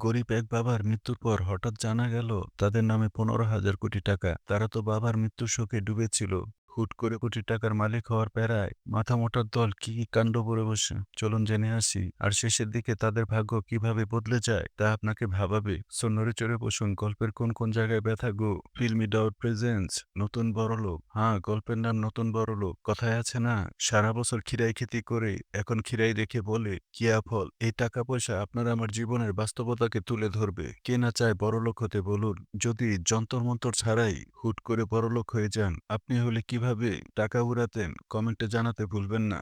গরিব এক বাবার মৃত্যুর পর হঠাৎ জানা গেল তাদের নামে 15,000 কোটি টাকা। তারা তো বাবার মৃত্যুর শোকে ডুবেছিল। হুট করে কোটি টাকার মালিক হওয়ার প্যারায় মাথা মোটার দল কি কি কাণ্ড করে বসে, চলুন জেনে আসি। আর শেষের দিকে তাদের ভাগ্য কিভাবে বদলে যায় তা আপনাকে ভাবাবে। সো নড়ে চড়ে বসুন, গল্পের কোন কোন জায়গায় ব্যথা গো। ফিল্মি ডাউট প্রেজেন্টস নতুন বড়লোক। হ্যাঁ, গল্পের নাম নতুন বড়লোক। কথায় আছে না, সারা বছর খিরাই খেতি করে এখন খিরাই দেখে বলে কিয়া ফল। এই টাকা পয়সা আপনার আমার জীবনের বাস্তবতাকে তুলে ধরবে। কে না চায় বড়লোক হতে বলুন? যদি যন্তর মন্তর ছাড়াই হুট করে বড়লোক হয়ে যান, আপনি হলে কিভাবে টাকা উড়াতেন? কমেন্টে জানাতে ভুলবেন না।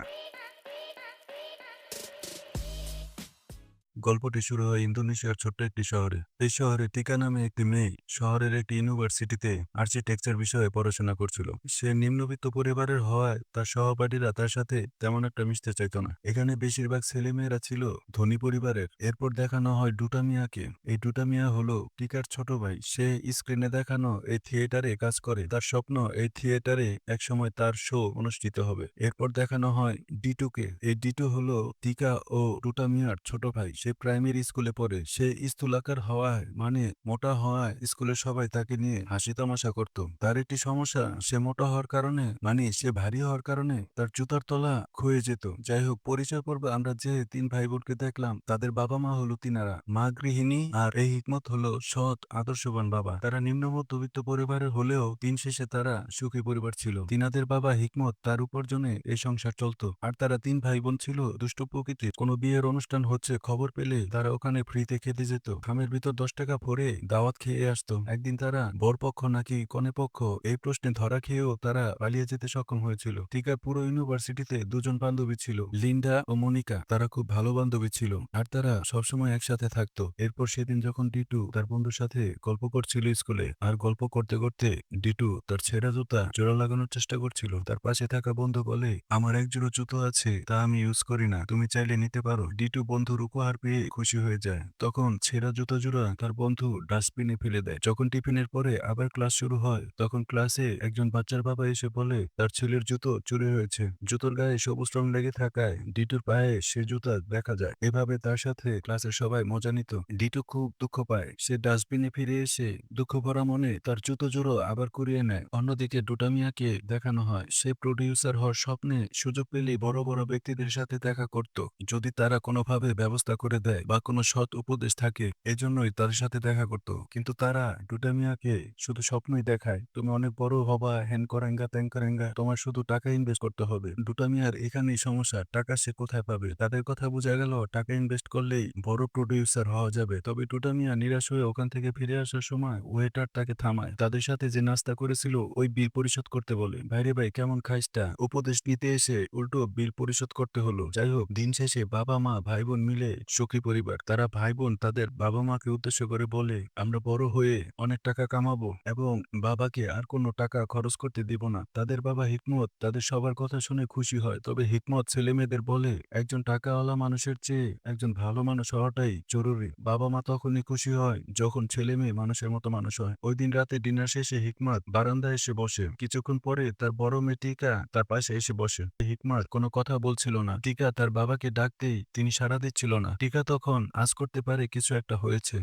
গল্পটি শুরু হয় ইন্দোনেশিয়ার ছোট্ট একটি শহরে। এই শহরে টিকা নামে একটি মেয়ে শহরের একটি ইউনিভার্সিটিতে আর্কিটেকচার বিষয়ে পড়াশোনা করছিল। সে নিম্নবিত্ত পরিবারের হওয়ায় তার সহপাঠীরা তার সাথে তেমন একটা মিশতে চাইত না। এখানে বেশিরভাগ ছেলেমেয়েরা ছিল ধনী পরিবারের। এরপর দেখানো হয় ডুটা মিয়াকে। এই ডুটা মিয়া হলো টিকার ছোট ভাই। সে স্ক্রিনে দেখানো এই থিয়েটারে কাজ করে। তার স্বপ্ন এই থিয়েটারে একসময় তার শো অনুষ্ঠিত হবে। এরপর দেখানো হয় ডিটুকে। এই ডিটু হলো টিকা ও ডুটা মিয়ার ছোট ভাই। সে প্রাইমারি স্কুলে পড়ে। সে স্থূলাকার হওয়ায় মানে মোটা হওয়ায় স্কুলের সবাই তাকে নিয়ে হাসি তামাশা করত। তার একটি সমস্যা, সে মোটা হওয়ার কারণে মানে সে ভারী হওয়ার কারণে তার জুতার তলা ক্ষয়ে যেত। যাই হোক, পরিচয় পর্বে আমরা যে তিন ভাই বোনকে দেখলাম তাদের বাবা মা হলো তিনারা। মা গৃহিণী আর এই হিকমত হলো সৎ আদর্শবান বাবা। তারা নিম্ন মধ্যবিত্ত পরিবারের হলেও দিন শেষে তারা সুখী পরিবার ছিল। তিনাদের বাবা হিকমত তার উপার্জনে এই সংসার চলতো। আর তারা তিন ভাই বোন ছিল দুষ্ট প্রকৃতির। কোনো বিয়ের অনুষ্ঠান হচ্ছে খবর পেলে তারা ওখানে ফ্রিতে খেতে যেত। খামের ভিতর 10 টাকা ভরে দাওয়াত খেয়ে আসতো। একদিন তারা বরপক্ষ নাকি কনেপক্ষ এই প্রশ্নে ধরা খেয়েও তারা পালিয়ে যেতে সক্ষম হয়েছিল। টিকার পুরো ইউনিভার্সিটিতে দুজন বান্ধবী ছিল, লিন্ডা ও মনিকা। তারা খুব ভালো বান্ধবী ছিল আর তারা সবসময় একসাথে থাকতো। এরপর সেদিন যখন ডিটু তার বন্ধুর সাথে গল্প করছিল স্কুলে, আর গল্প করতে করতে ডিটু তার ছেঁড়া জুতা জোড়া লাগানোর চেষ্টা করছিল, তার পাশে থাকা বন্ধু বলে, আমার এক জোড়া জুতো আছে, তা আমি ইউজ করি না, তুমি চাইলে নিতে পারো। ডিটু বন্ধুর উপহার পেয়ে খুশি হয়ে যায়। তখন ছেঁড়া জুতো জোড়া তার বন্ধু ডাস্টবিনে ফেলে দেয়। যখন টিফিনের পরে আবার ক্লাস শুরু হয় তখন ক্লাসে একজন বাচ্চার বাবা এসে বলে তার ছেলের জুতো চুরি হয়েছে। জুতোর গায়ে সবুজ রং লেগে থাকায় ডিটুর পায়ে সে জুতা দেখা যায়। এভাবে তার সাথে ক্লাসের সবাই মজা নিত। ডিটু খুব দুঃখ পায়। সে ডাস্টবিনে ফিরে এসে দুঃখ ভরা মনে তার জুতো জোড়ো আবার কুড়িয়ে নেয়। অন্যদিকে ডুটা মিয়াকে দেখানো হয় সে প্রডিউসার হওয়ার স্বপ্নে সুযোগ পেলেই বড় বড় ব্যক্তিদের সাথে দেখা করত, যদি তারা কোনোভাবে ব্যবস্থা করে দেয় বা কোনো সৎ উপদেশ থাকে, এজন্যই তাদের সাথে দেখা করত। কিন্তু তারা ডুটা মিয়াকে শুধু স্বপ্নই দেখায়, তুমি অনেক বড় হবা, হ্যান করেঙ্গা ত্যান করেঙ্গা, তোমার শুধু টাকা ইনভেস্ট করতে হবে। ডুটা মিয়ার এখানেই সমস্যা, টাকা সে কোথায় পাবে? তাদের কথা বোঝা গেল টাকা ইনভেস্ট করলেই বড় প্রডিউসার হওয়া যাবে। তবে ডুটা মিয়া নিরাশ হয়ে ওখান থেকে ফিরে আসার সময় ওয়েটার তাকে থামায়। তাদের সাথে যে নাস্তা করেছিল ওই বিল পরিশোধ করতে বলে। ভাইরে ভাই, কেমন খাইসটা! উপদেশ নিতে এসে উল্টো বিল পরিশোধ করতে হলো। যাই হোক, দিন শেষে বাবা মা ভাই বোন মিলে সুখী পরিবার। তারা ভাই বোন তাদের বাবা মাকে উদ্দেশ্য করে বলে, আমরা বড় হয়ে অনেক টাকা কামাবো এবং বাবাকে আর কোনো টাকা খরচ করতে দিব না। তাদের বাবা হিকমত তাদের সবার কথা শুনে খুশি হয়। তবে হিকমত ছেলে মেয়েদের বলে, একজন টাকাওয়ালা মানুষের চেয়ে একজন ভালো মানুষ হওয়াটাই জরুরি। বাবা মা তখনই খুশি হয় যখন ছেলে মেয়ে মানুষের মতো মানুষ হয়। ওই দিন রাতে ডিনার শেষে হিকমত বারান্দায় এসে বসে। কিছুক্ষণ পরে তার বড় মেয়ে টিকা তার পাশে এসে বসে। হিকমত কোনো কথা বলছিল না। টিকা তার বাবাকে ডাকতেই তিনি সাড়া দিচ্ছিল না। টিকা তখন আজ করতে পারে কিছু একটা হয়েছে।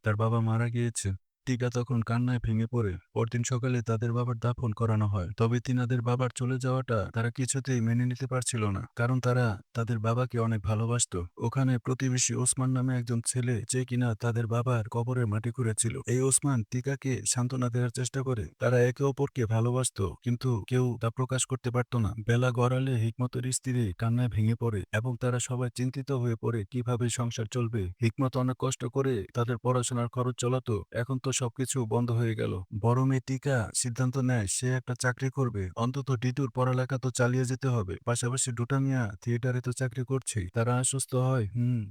তার বাবা মারা গিয়েছে। টিকা তখন কান্নায় ভেঙে পড়ে। পরদিন সকালে তাদের বাবার দাফন করানো হয়। তবে তিনাদের বাবার চলে যাওয়াটা তারা কিছুতেই মেনে নিতে পারছিল না, কারণ তারা তাদের বাবাকে অনেক ভালোবাসতো। ওখানে প্রতিবেশী ওসমান নামে একজন ছেলে, যে কিনা তাদের বাবার কবরের মাটি খুঁড়েছিল। এই ওসমান টিকাকে সান্ত্বনা দেওয়ার চেষ্টা করে। তারা একে অপরকে ভালোবাসতো, কিন্তু কেউ তা প্রকাশ করতে পারত না। বেলা গড়ালে হিকমতের স্ত্রী কান্নায় ভেঙে পড়ে এবং তারা সবাই চিন্তিত হয়ে পড়ে কিভাবে সংসার চলবে। হিকমত অনেক কষ্ট করে তাদের পড়াশোনার খরচ চালাতো, এখন তো সবকিছু বন্ধ হয়ে গেল। বড় মেয়ে টিকা সিদ্ধান্ত নেয় সে একটা চাকরি করবে, অন্তত ডিটুর পড়ালেখা তো চালিয়ে যেতে হবে। পাশাপাশি ডুটা মিয়া থিয়েটারে তো চাকরি করছেই। তারা আশ্বস্ত হয়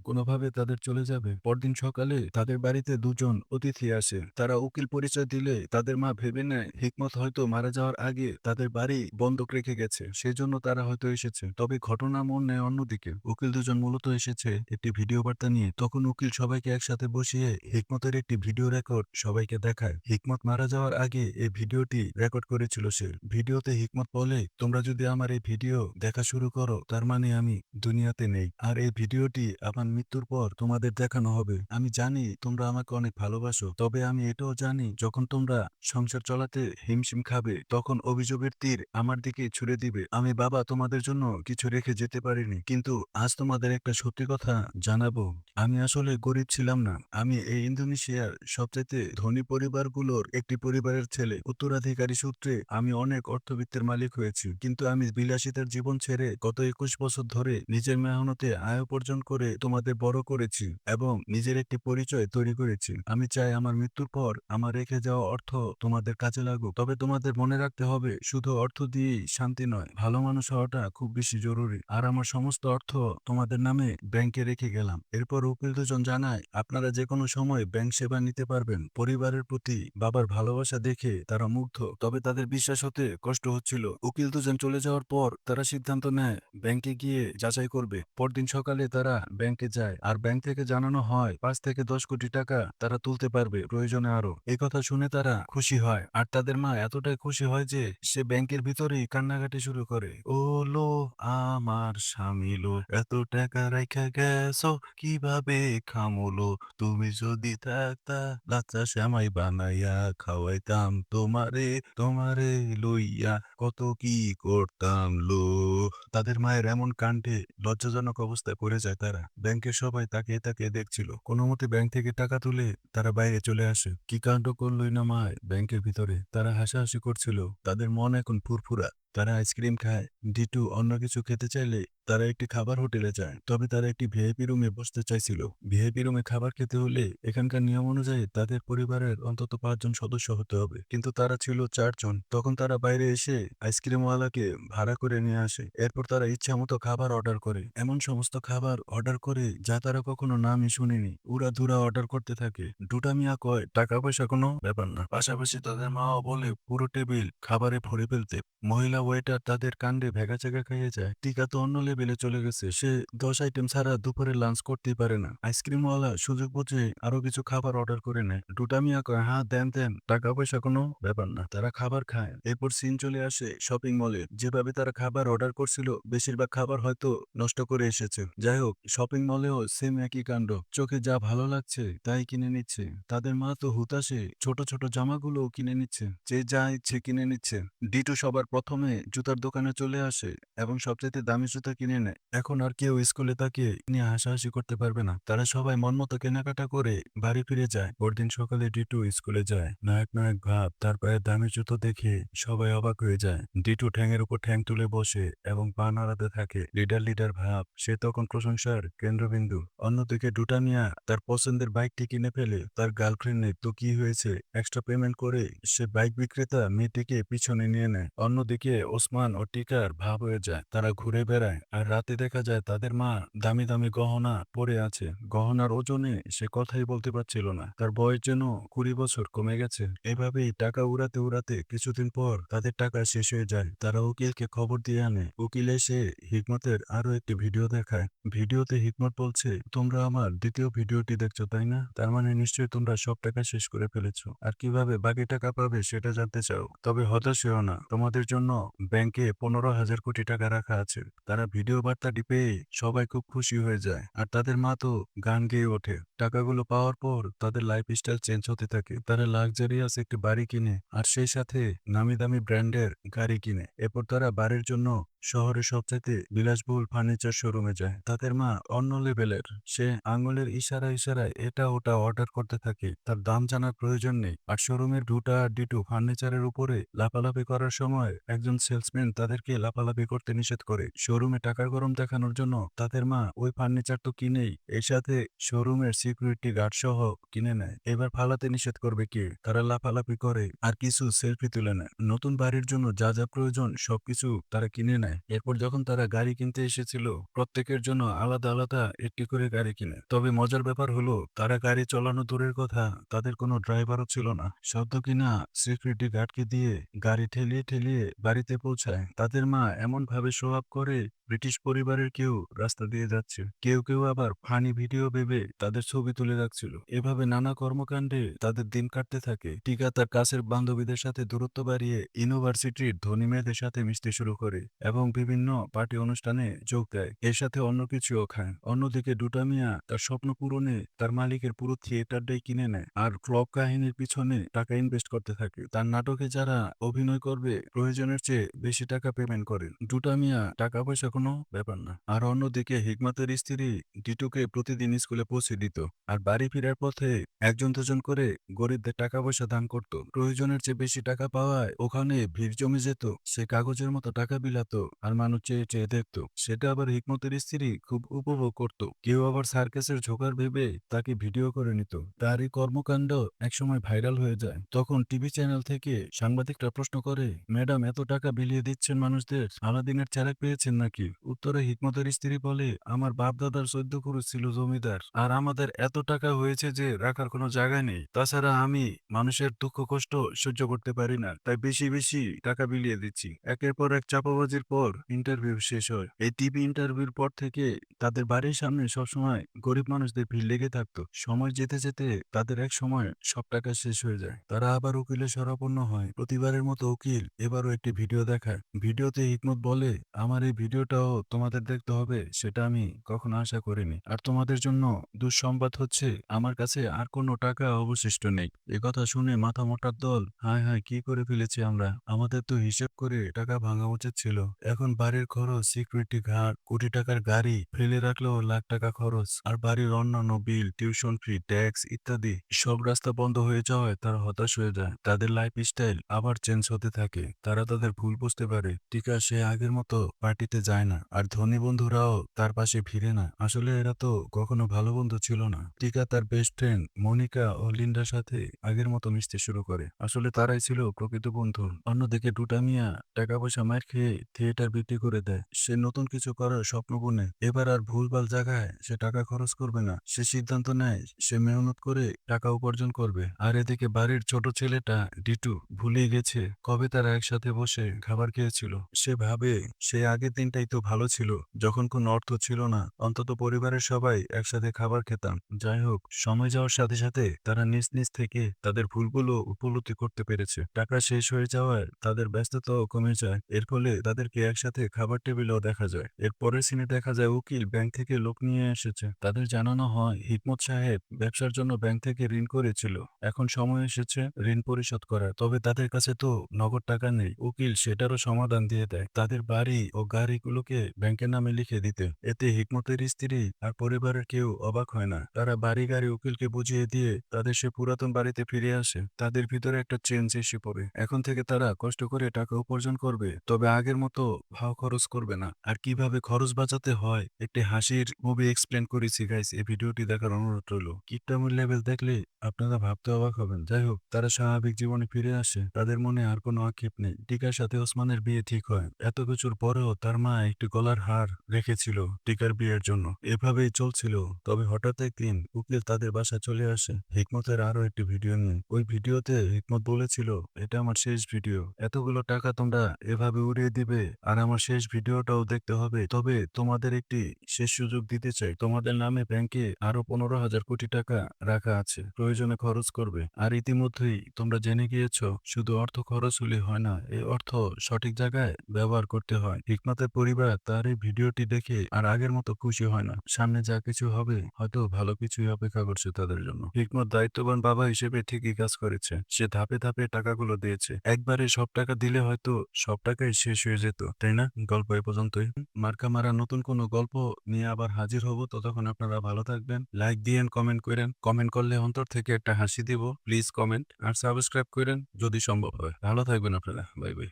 কোনোভাবে তাদের চলে যাবে। পরদিন সকালে তাদের বাড়িতে দুজন অতিথি আসে। তারা উকিল পরিচয় দিলে তাদের মা ভেবে নেয় হিকমত হয়তো মারা যাওয়ার আগে তাদের বাড়ি বন্ধক রেখে গেছে, সেজন্য তারা হয়তো এসেছে। তবে ঘটনা মোড় নেয় অন্যদিকে। উকিল দুজন মূলত এসেছে একটি ভিডিও বার্তা নিয়ে। তখন উকিল সবাইকে একসাথে বসিয়ে হিকমতের একটি ভিডিও রেকর্ড সবাইকে দেখায়। হিকমত মারা যাওয়ার আগে এই ভিডিওটি রেকর্ড করেছিল সে। ভিডিওতে হিকমত বলে, "তোমরা যদি আমার এই ভিডিও দেখা শুরু করো, তার মানে আমি দুনিয়াতে নেই। আর এই ভিডিওটি আমার মৃত্যুর পর তোমাদের দেখানো হবে। আমি জানি তোমরা আমাকে অনেক ভালোবাসো। তবে আমি এটাও জানি যখন তোমরা সংসার চালাতে হিমশিম খাবে, তখন অভিযোগের তীর আমার দিকেই ছুড়ে দিবে। আমি বাবা তোমাদের জন্য কিছু রেখে যেতে পারিনি। কিন্তু আজ তোমাদের একটা সত্যি কথা জানাবো। আমি আসলে গরিব ছিলাম না। আমি এই ইন্দোনেশিয়ার সবচাইতে ধনী পরিবারগুলোর একটি পরিবারের ছেলে। উত্তরাধিকারী সূত্রে আমি অনেক অর্থবিত্তের মালিক হয়েছি। কিন্তু আমি বিলাসিতার জীবন ছেড়ে গত ২১ বছর ধরে নিজের মেহনতে আয় উপার্জন করে তোমাদের বড় করেছি এবং নিজের একটি পরিচয় তৈরি করেছি। আমি চাই আমার মৃত্যুর পর আমার রেখে যাওয়া অর্থ তোমাদের কাজে লাগুক। তবে তোমাদের মনে রাখতে হবে, শুধু অর্থ দিয়েই শান্তি নয়, ভালো মানুষ হওয়াটা খুব বেশি জরুরি। আর আমার সমস্ত অর্থ তোমাদের নামে ব্যাংকে রেখে গেলাম।" এরপর উকিল দুজন জানায়, আপনারা যেকোনো সময় ব্যাংক সেবা নিতে পারবেন। পরিবারের প্রতি বাবার ভালোবাসা দেখে তারা মুগ্ধ। তবে তাদের বিশ্বাস হতে কষ্ট হচ্ছিল। উকিল দুজন চলে যাওয়ার পর তারা সিদ্ধান্ত নেয় ব্যাংকে গিয়ে যাচাই করবে। পরদিন সকালে তারা ব্যাংকে যায় আর ব্যাংক থেকে জানানো হয় ৫ থেকে ১০ কোটি টাকা তারা তুলতে পারবে, প্রয়োজনে আরো। এই কথা শুনে তারা খুশি হয় আর তাদের মা এতটাই খুশি হয় যে সে ব্যাংকের ভিতরেই কান্নাকাটি শুরু করে। "ও লো আমার স্বামী লো, এত টাকা রাইখা গেছো কিভাবে খামুলো, তুমি যদি থাকতা লাচ্চা সেমাই বানাইয়া খাওয়াইতাম তোমারে, তোমারে লইয়া কত কি করতাম লো।" তাদের মায়ের এমন কাণ্ডে লজ্জাজনক অবস্থায় পড়ে যায় তারা। ব্যাংকের সবাই তাকিয়ে তাকিয়ে দেখছিল। কোনোমতে ব্যাংক থেকে টাকা তুলে তারা বাইরে চলে আসে। কি কাণ্ড করলই না মা ব্যাংকের ভিতরে। তারা হাসাহাসি করছিল। তাদের মন এখন ফুরফুরা। তারা আইসক্রিম খায়। ডিটু অন্য কিছু খেতে চাইলে তারা একটি খাবার হোটেলে যায়। তবে তারা একটি ভিআইপি রুমে বসতে চাইছিল। ভিআইপি রুমে খাবার খেতে হলে এখানকার নিয়ম অনুযায়ী তাদের পরিবারের অন্তত ৫ জন সদস্য হতে হবে। কিন্তু তারা ছিল ৪ জন। তখন তারা বাইরে এসে আইসক্রিমওয়ালাকে ভাড়া করে নিয়ে আসে। এরপর তারা ইচ্ছামতো খাবার অর্ডার করে। এমন সমস্ত খাবার অর্ডার করে যা তারা কখনো নামই শুনেনি। উড়াধুরা অর্ডার করতে থাকে। ডুটা মিয়া কয়, টাকা পয়সা কোনো ব্যাপার না। পাশাপাশি তাদের মাও বলে পুরো টেবিল খাবারে ভরে ফেলতে। মহিলা ওয়েটার তাদের কাণ্ডে ভ্যাগাচ্যাগা খেয়ে যায়। টিকা তো অন্য লেভেলে চলে গেছে। সে ১০ আইটেম ছাড়া দুপুরে লাঞ্চ করতেই পারে না। আইসক্রিমওয়ালা সুযোগ বুঝে আরো কিছু খাবার অর্ডার করে নেয়। ডুটা মিয়া কয়, "হ্যাঁ দেন দেন, টাকা পয়সা কোনো ব্যাপার না।" তারা খাবার খায়। এরপর সিন চলে আসে শপিং মলে। যেভাবে তারা খাবার অর্ডার করছিল বেশিরভাগ খাবার হয়তো নষ্ট করে এসেছে। যাই হোক, শপিং মলেও সেম একই কাণ্ড। চোখে যা ভালো লাগছে তাই কিনে নিচ্ছে। তাদের মা তো হুতাশে ছোট ছোট জামাগুলোও কিনে নিচ্ছে। যে যা ইচ্ছে কিনে নিচ্ছে। ডিটু সবার প্রথমে জুতার দোকানে চলে আসে এবং সবচাইতে দামি জুতা কিনে নেয়। এখন আর কেউ স্কুলে তাকিয়ে নিয়ে হাসাহাসি করতে পারবে না। তারা সবাই মনমতো কেনাকাটা করে বাড়ি ফিরে যায়। পরদিন সকালে ডিটু স্কুলে যায়। নায়ক নায়ক ভাব, তার পায়ে দামি জুতো দেখে সবাই অবাক হয়ে যায়। ডিটু ঠ্যাঙের উপর ঠ্যাং তুলে বসে এবং পা নাড়াতে থাকে। লিডার লিডার ভাব, সে তখন প্রশংসার কেন্দ্রবিন্দু। অন্যদিকে ডুটা মিয়া তার পছন্দের বাইকটি কিনে ফেলে। তার গার্লফ্রেন্ডের তো কি হয়েছে, এক্সট্রা পেমেন্ট করে সে বাইক বিক্রেতা মেয়েটিকে পিছনে নিয়ে নেয়। অন্যদিকে ওসমান ও টিকার ভাব হয়ে যায়। তারা ঘুরে বেড়ায় আর রাতে দেখা যায় তাদের মা দামি দামি গহনা পরে আছে। গহনার ওজনে সে কথাই বলতে পারছিল না। তার বয়স যেন ২০ বছর কমে গেছে। এভাবেই টাকা উড়াতে উড়াতে কিছুদিন পর তাদের টাকা শেষ হয়ে যায়। তারা উকিলকে খবর দিয়ে আনে। উকিল এসে হিকমতের আরো একটি ভিডিও দেখায়। ভিডিওতে হিকমত বলছে, "তোমরা আমার দ্বিতীয় ভিডিওটি দেখছো তাই না? তার মানে নিশ্চয়ই তোমরা সব টাকা শেষ করে ফেলেছো। আর কিভাবে বাকি টাকা পাবে সেটা জানতে চাও। তবে হতাশ হও না, তোমাদের জন্য ব্যাংকে ১৫,০০০ কোটি টাকা রাখা আছে।" তারা ভিডিও বার্তাটি পেয়ে সবাই খুব খুশি হয়ে যায়। আর তাদের মা তো গান গেয়ে ওঠে। টাকাগুলো পাওয়ার পর তাদের লাইফস্টাইল চেঞ্জ হতে থাকে। তারা লাক্সারিয়াস একটি বাড়ি কিনে আর সেই সাথে নামি দামি ব্র্যান্ডের গাড়ি কিনে। এরপর তারা বাড়ির জন্য শহরের সবচাইতে বিলাসবহুল ফার্নিচার শোরুমে যায়। তাদের মা অন্য লেভেলের। সে আঙুলের ইশারায় ইশারায় এটা ওটা অর্ডার করতে থাকে। তার দাম জানার প্রয়োজন নেই। আর শোরুমের ডুটা আর ডিটু ফার্নিচারের উপরে লাফালাফি করার সময় একজন সেলসম্যান তাদেরকে লাফালাফি করতে নিষেধ করে। শোরুমে টাকার গরম দেখানোর জন্য তাদের মা ওই ফার্নিচার তো কিনেই, এর সাথে শোরুমের সিকিউরিটি গার্ড সহ কিনে নেয়। এবার ফালাতে নিষেধ করবে কে? তারা লাফালাফি করে আর কিছু সেলফি তুলে নেয়। নতুন বাড়ির জন্য যা যা প্রয়োজন সবকিছু তারা কিনে নেয়। এরপর যখন তারা গাড়ি কিনতে এসেছিল, প্রত্যেকের জন্য আলাদা আলাদা একটি করে গাড়ি কিনে। তবে মজার ব্যাপার হলো তারা গাড়ি চালানো দূরের কথা, তাদের কোনো ড্রাইভারও ছিল না। সদ্য কিনা সিকিউরিটি গার্ডকে দিয়ে গাড়ি ঠেলিয়ে ঠেলিয়ে বাড়িতে পৌঁছায়। তাদের মা এমন ভাবে শো আপ করে ব্রিটিশ পরিবারের কেউ রাস্তা দিয়ে যাচ্ছে, কেউ কেউ আবার ফানি ভিডিও ভেবে তাদের ছবি তুলে রাখছিল। এভাবে নানা কর্মকাণ্ডে তাদের দিন কাটতে থাকে। টিকা তার কাছের বান্ধবীদের সাথে দূরত্ব বাড়িয়ে ইউনিভার্সিটির ধনী মেয়েদের সাথে মিশতে শুরু করে এবং বিভিন্ন পার্টি অনুষ্ঠানে যোগ দেয়। এর সাথে অন্য কিছুও খায়। অন্যদিকে ডুটা মিয়া তার স্বপ্ন পূরণে তার মালিকের পুরো থিয়েটারটাই কিনে নেয় আর ফ্লপ কাহিনীর পিছনে টাকা ইনভেস্ট করতে থাকে। তার নাটকে যারা অভিনয় করবে প্রয়োজনের চেয়ে বেশি টাকা পেমেন্ট করেন। ডুটা মিয়া টাকা পয়সা কোনো ব্যাপার না। আর অন্যদিকে হিকমতের স্ত্রী টিটুকে প্রতিদিন স্কুলে পৌঁছে দিত আর বাড়ি ফেরার পথে একজন দুজন করে গরিবদের টাকা পয়সা দান করত। প্রয়োজনের চেয়ে বেশি টাকা পাওয়ায় ওখানে ভিড় জমে যেত। সে কাগজের মতো টাকা বিলাতো আর মানুষ চেয়ে চেয়ে দেখত। সেটা আবার হিকমতের স্ত্রী খুব উপভোগ করত। কেউ আবার সার্কাসের জোগাড় ভেবে তাকে ভিডিও করে নিত। তার এই কর্মকাণ্ড একসময় ভাইরাল হয়ে যায়। তখন টিভি চ্যানেল থেকে সাংবাদিকরা প্রশ্ন করে, ম্যাডাম এত টাকা বিলিয়ে দিচ্ছেন মানুষদের, আলাদিনের চেরাগ পেয়েছেন নাকি? উত্তরে হিকমতের স্ত্রী বলে, আমার বাপ দাদার 14 পুরুষ ছিল জমিদার আর আমাদের এত টাকা হয়েছে যে রাখার কোনো জায়গা নেই। তাছাড়া আমি মানুষের দুঃখ কষ্ট সহ্য করতে পারি না, তাই বেশি বেশি টাকা বিলিয়ে দিচ্ছি। একের পর এক চাপাবাজির পর ইন্টারভিউ শেষ হয়। এই টিভি ইন্টারভিউর পর থেকে তাদের বাড়ির সামনে সবসময় গরিব মানুষদের ভিড় লেগে থাকতো। সময় যেতে যেতে তাদের এক সময় সব টাকা শেষ হয়ে যায়। তারা আবার উকিলের শরণাপন্ন হয়। প্রতিবারের মতো উকিল এবারও একটি ভিডিও দেখায়। ভিডিওতে হিকমত বলে, আমার এই ভিডিওটাও তোমাদের দেখতে হবে সেটা আমি কখনো আশা করিনি। আর তোমাদের জন্য দুঃসংবাদ হচ্ছে আমার কাছে আর কোনো টাকা অবশিষ্ট নেই। কথা শুনে মাথা মোটার দল হায় হায় কি করে ফেলেছি আমরা, আমাদের তো হিসেব করে টাকা ভাঙা উচিত ছিল। এখন বাড়ির খরচ, সিকিউরিটি গার্ড, কোটি টাকার গাড়ি ফেলে রাখলেও লাখ টাকা খরচ, আর বাড়ির অন্যান্য বিল, টিউশন ফি, ট্যাক্স ইত্যাদি সব রাস্তা বন্ধ হয়ে যাওয়ায় তারা হতাশ হয়ে যায়। তাদের লাইফ স্টাইল আবার চেঞ্জ হতে থাকে। তারা তাদের ভুল বুঝতে পারে। টিকা সে আগের মতো পার্টিতে যায় না আর ধনী বন্ধুরাও তার পাশে ফিরে না। আসলে এরা তো কখনো ভালো বন্ধু ছিল না। টিকা তার বেস্ট ফ্রেন্ড মনিকা ও লিন্ডার সাথে আগের মতো মিশতে শুরু করে। আসলে তারাই ছিল প্রকৃত বন্ধু। অন্যদিকে ডুটা মিয়া টাকা পয়সা মার খেয়ে থিয়েটার বিক্রি করে দেয়। সে নতুন কিছু করার স্বপ্ন বুনে। এবার আর ভুলভাল জায়গায় সে টাকা খরচ করবে না। সে সিদ্ধান্ত নেয় সে মেহনত করে টাকা উপার্জন করবে। আর এদিকে বাড়ির ছোট ছেলেটা ডিটু ভুলে গেছে কবে তারা একসাথে বসে খাবার খেয়েছিল। সে ভাবে সে আগের দিনটাই তো ভালো ছিল, যখন কোনো অর্থ ছিল না, অন্তত পরিবারের সবাই একসাথে খাবার খেতাম। যাই হোক, সময় যাওয়ার সাথে সাথে তারা নিজ নিজ থেকে তাদের ভুলগুলো উপলব্ধি করতে পেরেছে। টাকা শেষ হয়ে যাওয়ায় তাদের ব্যস্ততাও কমে যায়। এর ফলে তাদেরকে একসাথে খাবার টেবিলেও দেখা যায়। এর পরের সিনে দেখা যায় উকিল ব্যাংক থেকে লোক নিয়ে এসেছে। তাদের জানানো হয় হিকমত সাহেব ব্যবসার জন্য ব্যাংক থেকে ঋণ করেছিল, এখন সময় এসেছে ঋণ পরিশোধ করার। তবে তাদের কাছে তো নগদ টাকা নেই। উকিল সেটারও সমাধান দিয়ে দেয়, তাদের বাড়ি ও গাড়িগুলোকে ব্যাংকের নামে লিখে দিতে। এতে হিকমতের স্ত্রী আর পরিবারের কেউ অবাক হয় না। তারা বাড়ি গাড়ি উকিলকে বুঝিয়ে দিয়ে তাদের সে পুরাতন বাড়িতে ফিরে আসে। তাদের ভিতরে একটা চেঞ্জ এসে পড়ে। এখন থেকে তারা কষ্ট করে টাকা উপার্জন করবে, তবে আগের মতো ভাও খরচ করবে না। আর কিভাবে খরচ বাঁচাতে হয় একটি হাসির মুভি এক্সপ্লেন করেছি গাইস, এই ভিডিওটি দেখার অনুরোধ রইল। কিপটামির লেভেল দেখলে আপনারা ভাবতে অবাক হবেন। যাই হোক, তারা স্বাভাবিক জীবনে ফিরে আসে। তাদের মনে আর কোনো আক্ষেপ নেই। টিকার সাথে ওসমানের বিয়ে ঠিক হয়। এত কিছুর পরেও তার মা একটি গলার হার রেখেছিল টিকার বিয়ের জন্য। এভাবেই চলছিল। তবে হঠাৎ একদিন উকিল তাদের বাসায় চলে আসে হিকমতের আরো একটি ভিডিও নিয়ে। ওই ভিডিওতে হিকমত বলেছিল, এটা আমার শেষ ভিডিও। এতগুলো টাকা তোমরা এভাবে উড়িয়ে দিবে আর আমার শেষ ভিডিওটাও দেখতে হবে? তবে তোমাদের একটি শেষ সুযোগ দিতে চাই। তোমাদের নামে ব্যাংকে আরো 15,000 কোটি টাকা রাখা আছে, প্রয়োজনে খরচ করবে। আর ইতিমধ্যেই তোমরা জেনে গিয়েছ শুধু অর্থ খরচ হলে হয় না, এই অর্থ সঠিক জায়গায় ব্যবহার করতে হয়। হিকমতের পরিবার তার এই ভিডিওটি দেখে আর আগের মতো খুশি হয় না। সামনে যা কিছু হবে হয়তো ভালো কিছুই অপেক্ষা করছে তাদের জন্য। হিকমত দায়িত্ববান বাবা হিসেবে ঠিকই কাজ করেছে। সে ধাপে ধাপে টাকাগুলো দিয়েছে। একবারে সব টাকা দিলে হয়তো সব টাকাই শেষ হয়ে যেত, তাই না? গল্প এ পর্যন্তই। মার্কা মারা নতুন কোনো গল্প নিয়ে আবার হাজির হব। ততক্ষণ আপনারা ভালো থাকবেন। লাইক দিয়েন, কমেন্ট করেন। কমেন্ট করলে অন্তর থেকে একটা হাসি দিব। প্লিজ কমেন্ট আর সাবস্ক্রাইব করেন যদি সম্ভব হয়। ভালো থাকবেন আপনারা। Bye bye.